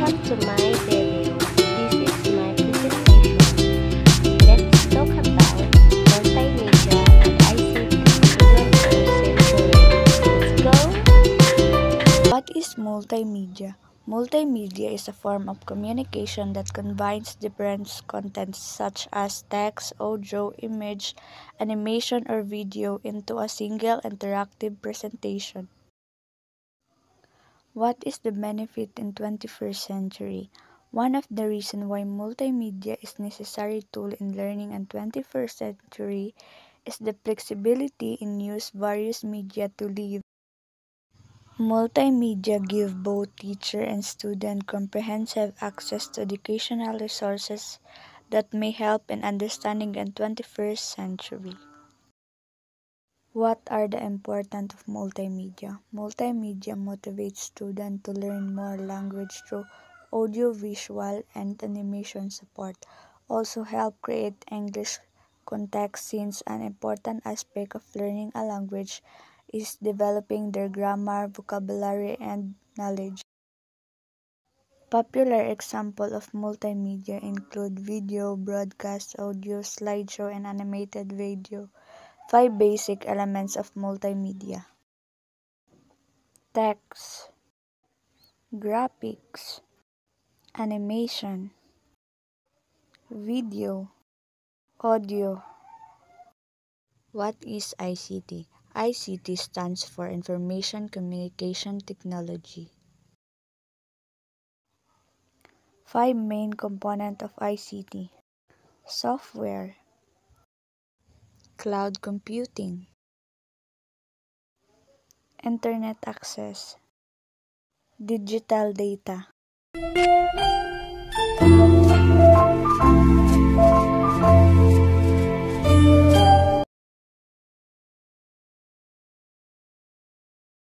Welcome to my video. This is my presentation. Let's talk about multimedia and ICT in 21st century. Let's go! What is multimedia? Multimedia is a form of communication that combines different contents such as text, audio, image, animation, or video into a single interactive presentation. What is the benefit in 21st century? One of the reasons why multimedia is a necessary tool in learning in 21st century is the flexibility in use various media to live. Multimedia give both teacher and student comprehensive access to educational resources that may help in understanding the 21st century. What are the importance of multimedia? Multimedia motivates students to learn more language through audio-visual and animation support. Also help create English context since an important aspect of learning a language is developing their grammar, vocabulary, and knowledge. Popular examples of multimedia include video, broadcast, audio, slideshow, and animated video. 5 basic elements of multimedia: text, graphics, animation, video, audio. What is ICT? ICT stands for Information Communication Technology. 5 main components of ICT: software, cloud computing, internet access, digital data.